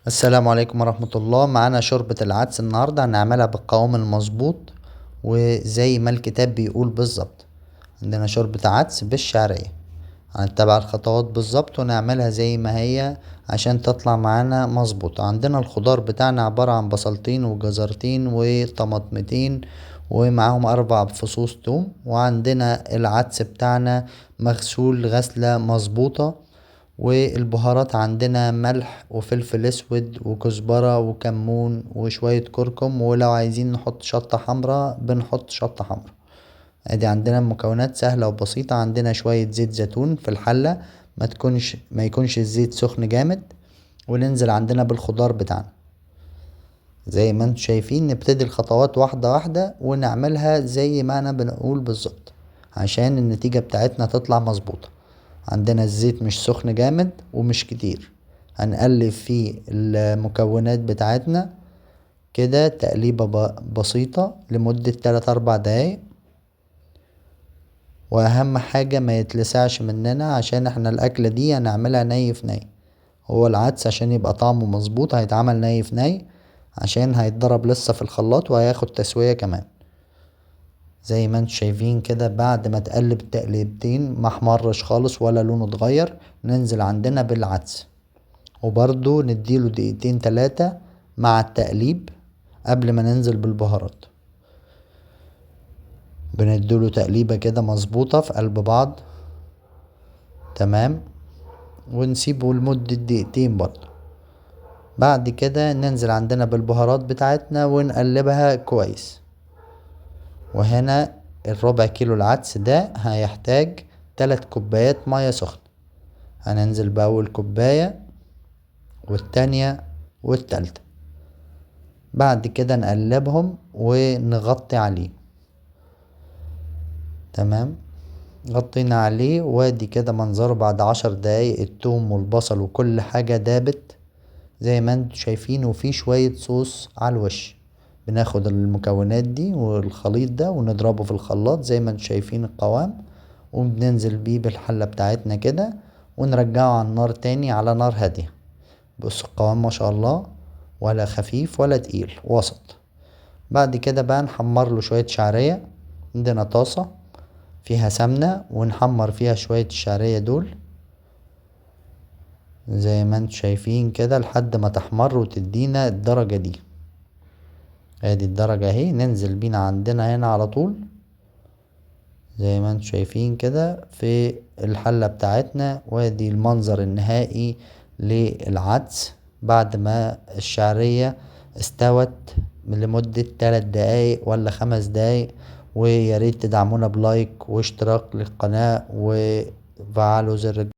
السلام عليكم ورحمة الله. معانا شوربة العدس النهاردة هنعملها بالقوام المظبوط وزي ما الكتاب بيقول بالظبط. عندنا شوربة عدس بالشعرية، هنتبع الخطوات بالظبط ونعملها زي ما هي عشان تطلع معانا مظبوطة. عندنا الخضار بتاعنا عبارة عن بصلتين وجزرتين وطماطمتين ومعاهم 4 فصوص توم، وعندنا العدس بتاعنا مغسول غسلة مظبوطة، والبهارات عندنا ملح وفلفل اسود وكزبرة وكمون وشوية كركم، ولو عايزين نحط شطة حمرا بنحط شطة حمرا. ادي عندنا المكونات سهلة وبسيطة. عندنا شوية زيت زيتون في الحلة، ما يكونش الزيت سخن جامد، وننزل عندنا بالخضار بتاعنا زي ما انتم شايفين. نبتدي الخطوات واحدة واحدة ونعملها زي ما انا بنقول بالظبط عشان النتيجة بتاعتنا تطلع مظبوطة. عندنا الزيت مش سخن جامد ومش كتير، هنقلب فيه المكونات بتاعتنا كده تقليبة بسيطة لمدة 3 4 دقايق. واهم حاجة ما يتلسعش مننا عشان احنا الاكلة دي هنعملها ني في ني. هو العدس عشان يبقى طعمه مظبوط هيتعمل ني في ني عشان هيتضرب لسه في الخلاط وهياخد تسوية كمان. زي ما انتم شايفين كده بعد ما تقلب التقليبتين محمرش خالص ولا لونه اتغير، ننزل عندنا بالعدس وبرضو نديله دقيقتين 3 مع التقليب قبل ما ننزل بالبهارات. بنديله تقليبة كده مظبوطة في قلب بعض، تمام، ونسيبه لمدة دقيقتين برضو. بعد كده ننزل عندنا بالبهارات بتاعتنا ونقلبها كويس. وهنا ال1/4 كيلو العدس ده هيحتاج 3 كوبايات مياه سخنة. هننزل بأول كوباية والتانية والتالتة، بعد كده نقلبهم ونغطي عليه، تمام. غطينا عليه وادي كده منظره بعد 10 دقايق. التوم والبصل وكل حاجة دابت زي ما انتوا شايفين، وفي شوية صوص على الوش. بناخد المكونات دي والخليط ده ونضربه في الخلاط زي ما انتوا شايفين القوام، وبننزل بيه بالحلة بتاعتنا كده ونرجعه على النار تاني على نار هادية. بص القوام ما شاء الله، ولا خفيف ولا تقيل، وسط. بعد كده بقى نحمر له شوية شعرية. عندنا طاسة فيها سمنة ونحمر فيها شوية الشعرية دول زي ما انتوا شايفين كده لحد ما تحمر وتدينا الدرجة دي. ادي الدرجة اهي، ننزل بينا عندنا هنا على طول زي ما انتوا شايفين كده في الحلة بتاعتنا. وادي المنظر النهائي للعدس بعد ما الشعرية استوت لمدة 3 دقايق ولا 5 دقايق. وياريت تدعمونا بلايك واشتراك للقناة وفعلوا زر